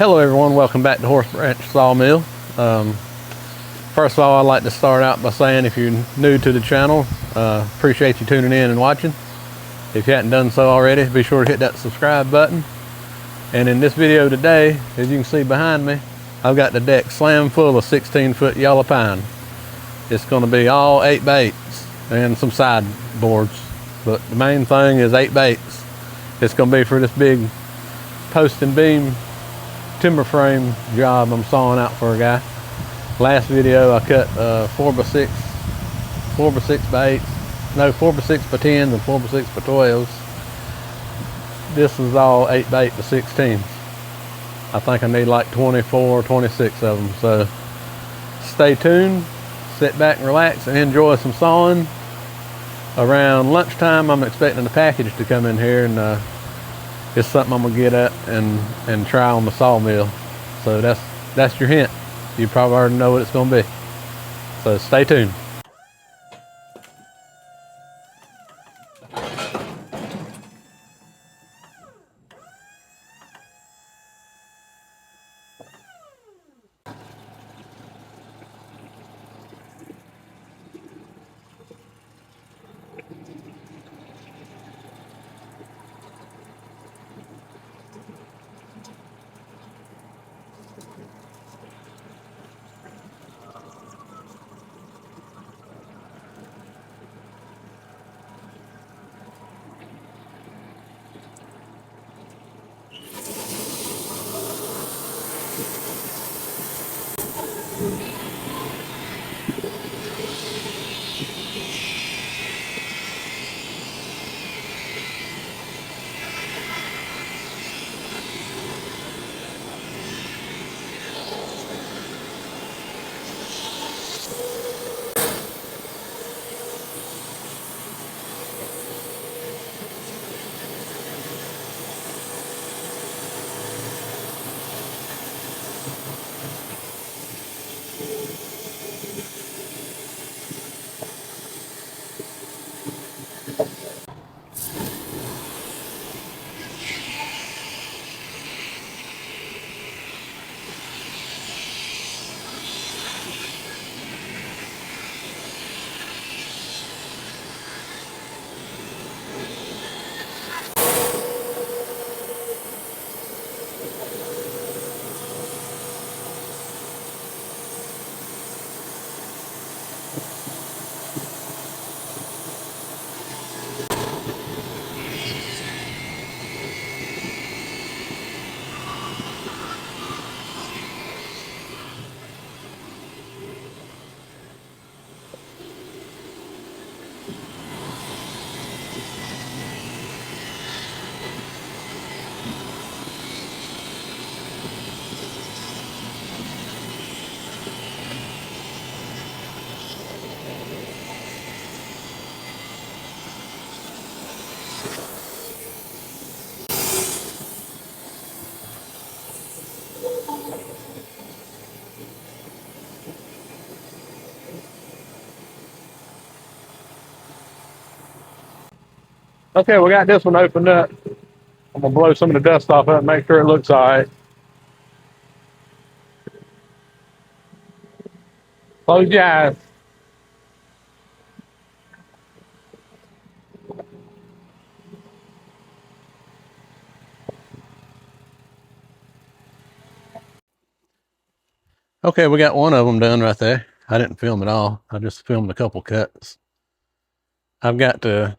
Hello everyone, welcome back to Horse Branch Sawmill. First of all, I'd like to start out by saying if you're new to the channel, appreciate you tuning in and watching. If you hadn't done so already, be sure to hit that subscribe button. And in this video today, as you can see behind me, I've got the deck slam full of 16-foot yellow pine. It's going to be all 8 baits and some sideboards, but the main thing is 8 baits. It's going to be for this big post and beam timber frame job I'm sawing out for a guy. Last video I cut 4x6 baits, no 4x6 by 10s and 4x6 by 12s. This is all 8 bait to 16s. I think I need like 24 or 26 of them, so stay tuned, sit back and relax and enjoy some sawing. Around lunchtime I'm expecting the package to come in here, and it's something I'm gonna get at and try on the sawmill. So that's your hint. You probably already know what it's gonna be. So stay tuned. Okay, we got this one opened up. I'm gonna blow some of the dust off it and make sure it looks all right. Close your eyes. Okay, we got one of them done right there. I didn't film it all. I just filmed a couple cuts. I've got to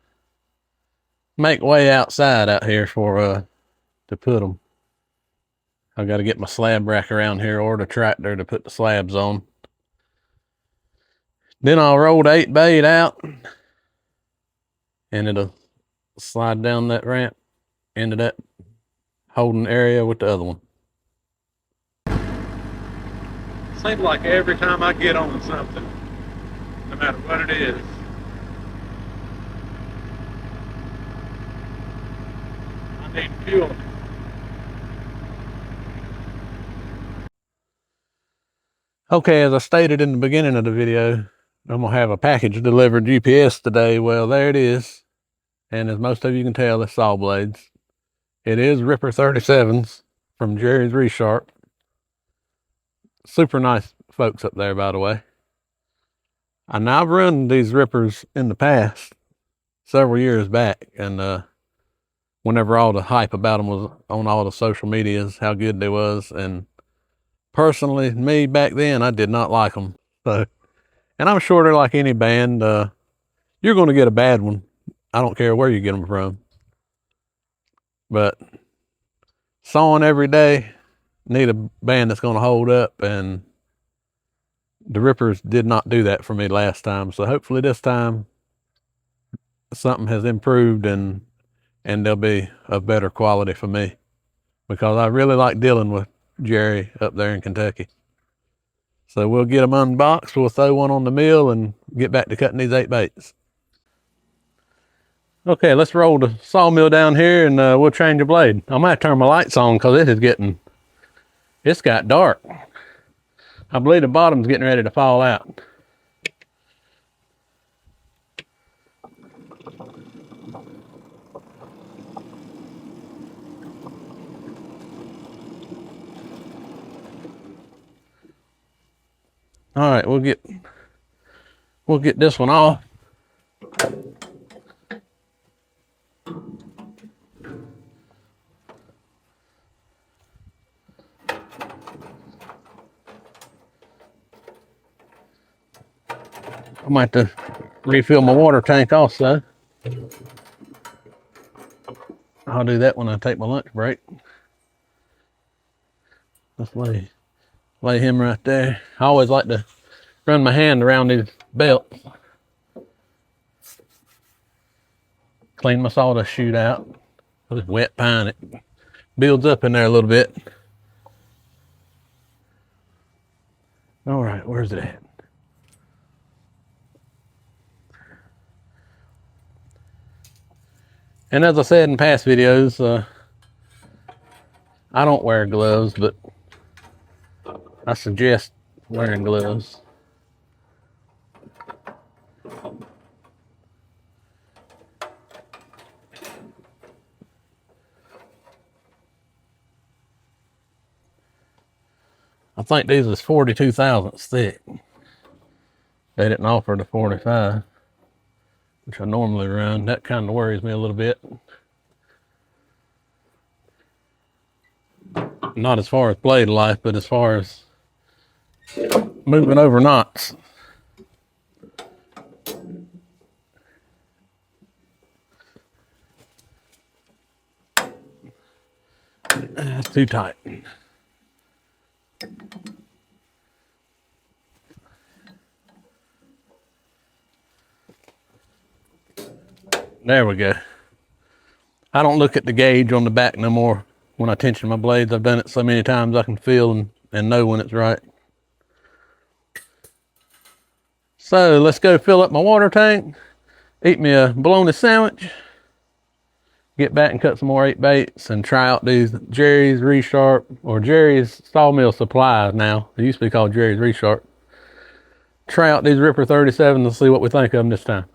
make way outside out here for to put them. I've got to get my slab rack around here or the tractor to put the slabs on. Then I'll roll the 8x8 out and it'll slide down that ramp into that holding area with the other one. Seems like every time I get on something, no matter what it is, I need fuel. Okay, as I stated in the beginning of the video, I'm gonna have a package delivered UPS today. Well, there it is. And as most of you can tell, it's saw blades. It is Ripper 37s from Jerry's Resharp. Super nice folks up there, by the way. And I've run these Rippers in the past, several years back, and whenever all the hype about them was on all the social medias, how good they was, and personally, me back then, I did not like them. So, and I'm sure they're like any band. You're going to get a bad one. I don't care where you get them from. But sawing every day, need a band that's going to hold up, and the Rippers did not do that for me last time. So hopefully this time something has improved and they'll be of better quality for me, because I really like dealing with Jerry up there in Kentucky. So we'll get them unboxed, we'll throw one on the mill and get back to cutting these 8x8s. Okay, let's roll the sawmill down here and we'll change the blade. I might turn my lights on because it's got dark. I believe the bottom's getting ready to fall out. All right, we'll get this one off. I might have to refill my water tank also. I'll do that when I take my lunch break. Let's lay him right there. I always like to run my hand around his belt. Clean my sawdust chute out. It's wet pine, it builds up in there a little bit. All right, where's it at? And as I said in past videos, I don't wear gloves, but I suggest wearing gloves. I think these is 42 thousandths thick. They didn't offer the 45, which I normally run. That kind of worries me a little bit. Not as far as blade life, but as far as moving over knots. That's too tight. There we go. I don't look at the gauge on the back no more when I tension my blades. I've done it so many times I can feel and know when it's right. So let's go fill up my water tank, eat me a bologna sandwich, get back and cut some more 8x8s and try out these Jerry's Resharp, or Jerry's Sawmill Supplies now. It used to be called Jerry's Resharp. Try out these Ripper 37s and see what we think of them this time.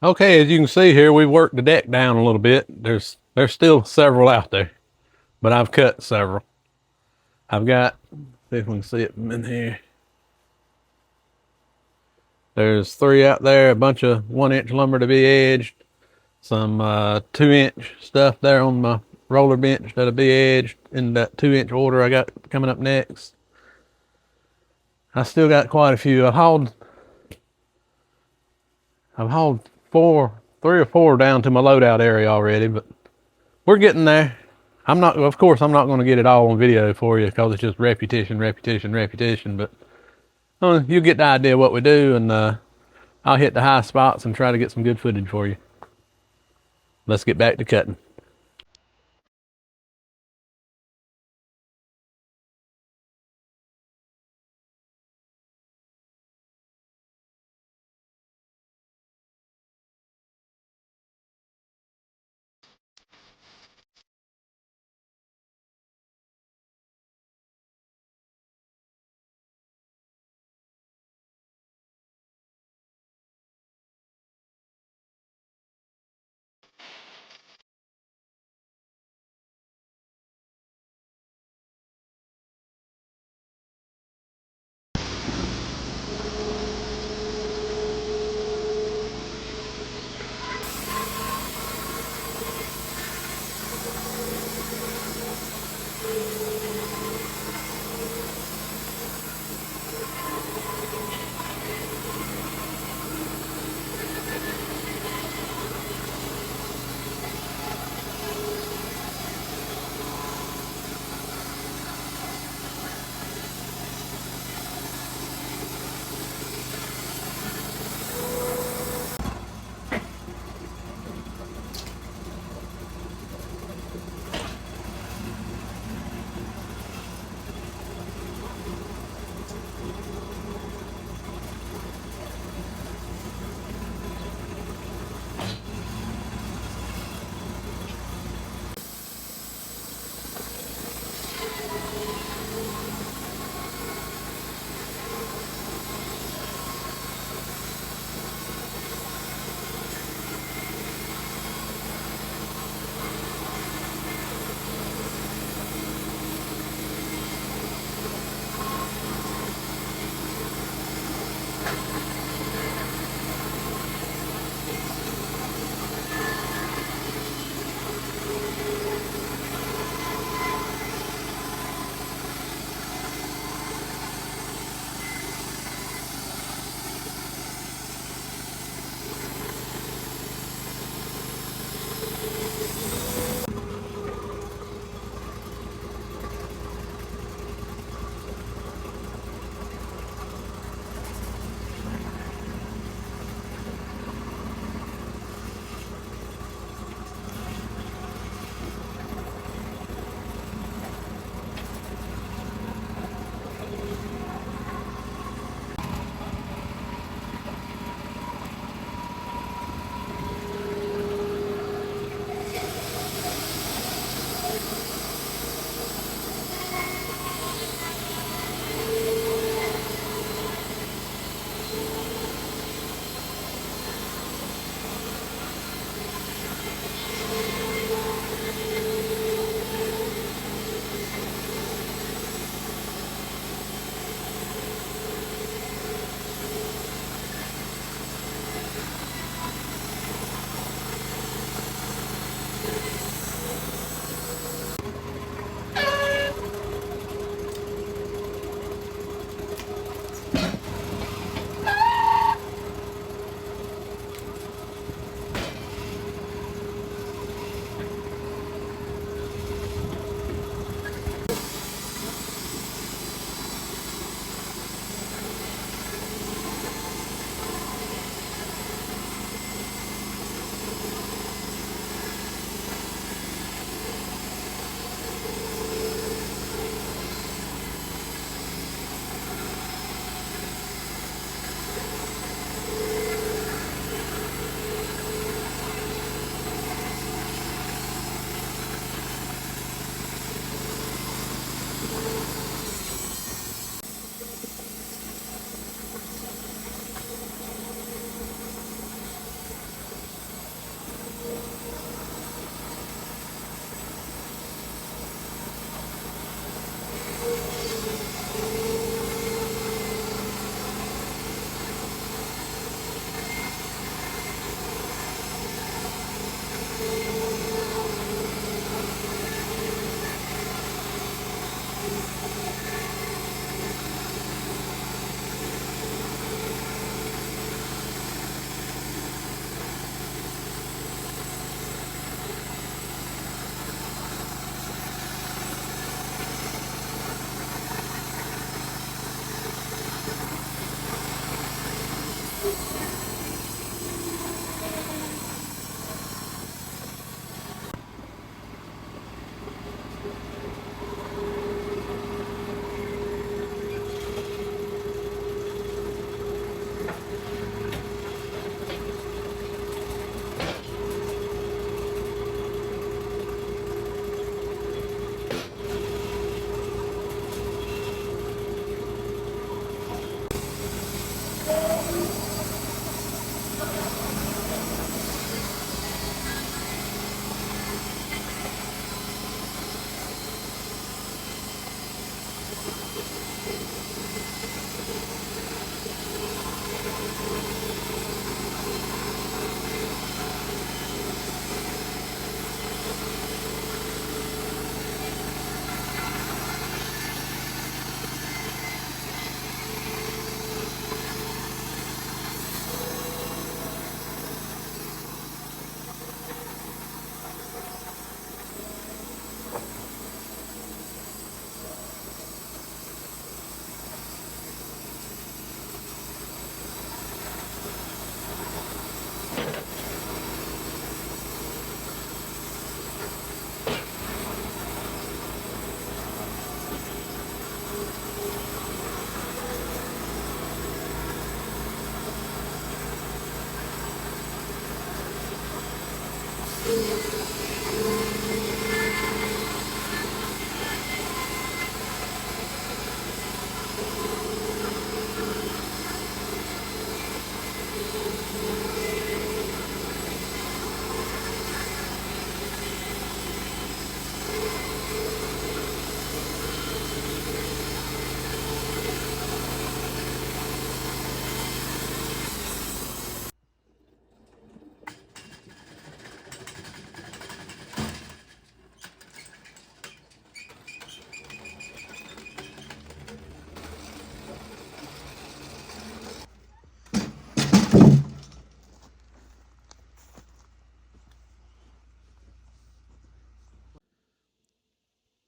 Okay, as you can see here, we worked the deck down a little bit. There's still several out there, but I've cut several. I've got, see if we can see it in here. There's 3 out there, a bunch of 1-inch lumber to be edged, some 2-inch stuff there on my roller bench that'll be edged in that 2-inch order I got coming up next. I still got quite a few. I've hauled 3 or 4 down to my loadout area already, but we're getting there. Of course, I'm not going to get it all on video for you because it's just repetition, repetition, repetition. But you get the idea of what we do, and I'll hit the high spots and try to get some good footage for you. Let's get back to cutting.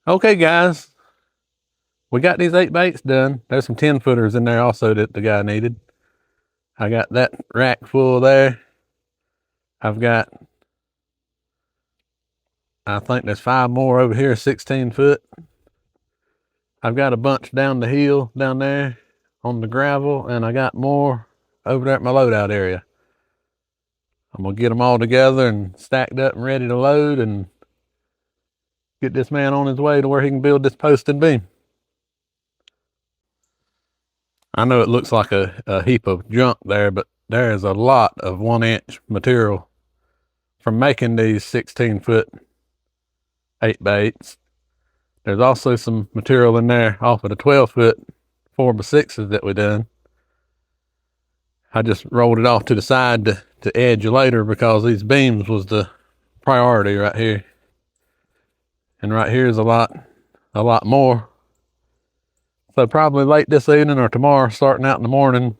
Okay, guys, we got these 8x8s done. There's some 10 footers in there also that the guy needed. I got that rack full there. I've got, I think there's 5 more over here, 16 foot. I've got a bunch down the hill down there on the gravel, and I got more over there at my loadout area. I'm gonna get them all together and stacked up and ready to load and get this man on his way to where he can build this post and beam. I know it looks like a heap of junk there, but there is a lot of 1-inch material from making these 16 foot 8x8s. There's also some material in there off of the 12 foot 4x6s that we done. I just rolled it off to the side to edge later because these beams was the priority right here. And right here is a lot more. So probably late this evening or tomorrow, starting out in the morning,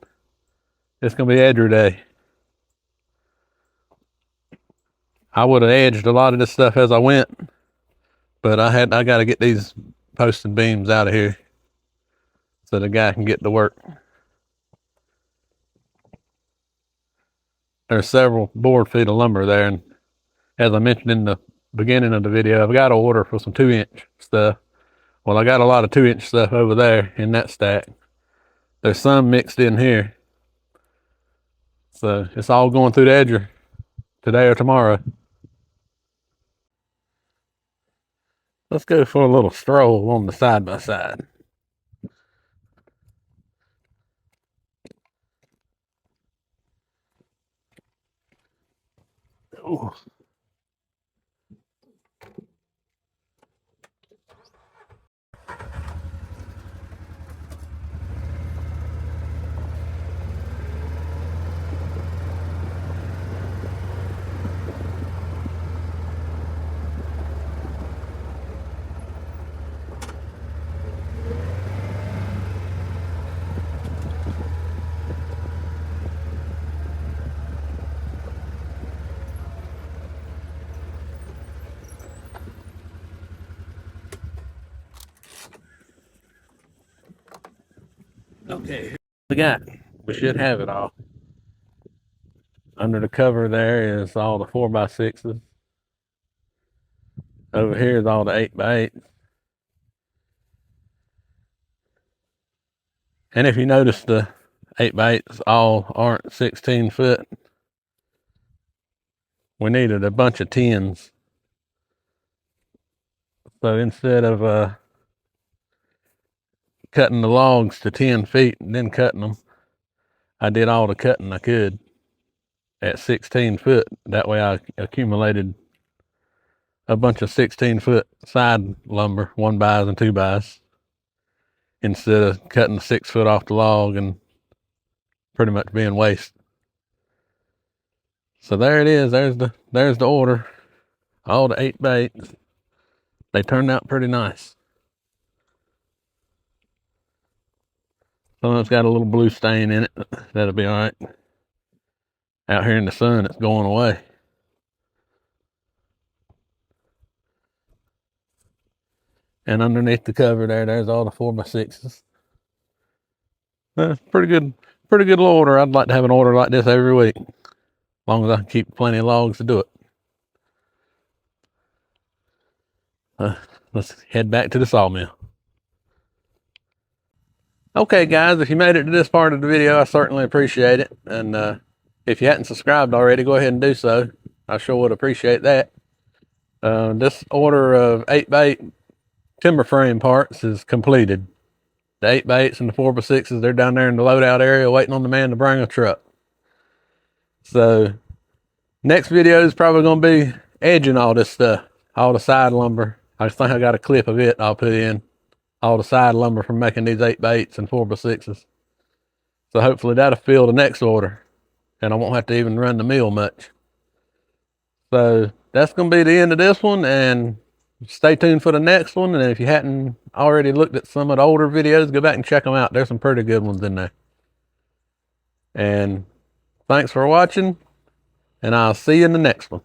it's gonna be edger day. I would have edged a lot of this stuff as I went, but I got to get these posts and beams out of here so the guy can get to work. There's several board feet of lumber there, and as I mentioned in the beginning of the video, I've got to order for some 2-inch stuff. Well, I got a lot of 2-inch stuff over there in that stack. There's some mixed in here, so it's all going through the edger today or tomorrow. Let's go for a little stroll on the side by side. Ooh. Okay, we got. We should have it all. Under the cover there is all the 4x6s. Over here is all the 8x8s. And if you notice, the 8x8s all aren't 16 foot. We needed a bunch of 10s. So instead of cutting the logs to 10 feet and then cutting them, I did all the cutting I could at 16 foot. That way I accumulated a bunch of 16 foot side lumber, 1x and 2x, instead of cutting 6 foot off the log and pretty much being waste. So there it is. There's the order. All the 8x8s. They turned out pretty nice. Some of it's got a little blue stain in it. That'll be all right. Out here in the sun, it's going away. And underneath the cover there's all the 4x6s. Pretty good little order. I'd like to have an order like this every week, as long as I can keep plenty of logs to do it. Let's head back to the sawmill. Okay, guys, if you made it to this part of the video, I certainly appreciate it. And if you hadn't subscribed already, go ahead and do so. I sure would appreciate that. This order of 8x8 timber frame parts is completed. The 8x8s and the 4x6s, they're down there in the loadout area waiting on the man to bring a truck. So next video is probably going to be edging all this stuff, all the side lumber. I think I got a clip of it I'll put in, all the side lumber from making these 8x8s and 4x6s. So hopefully that'll fill the next order and I won't have to even run the mill much. So that's going to be the end of this one, and stay tuned for the next one. And if you hadn't already looked at some of the older videos, go back and check them out. There's some pretty good ones in there. And thanks for watching, and I'll see you in the next one.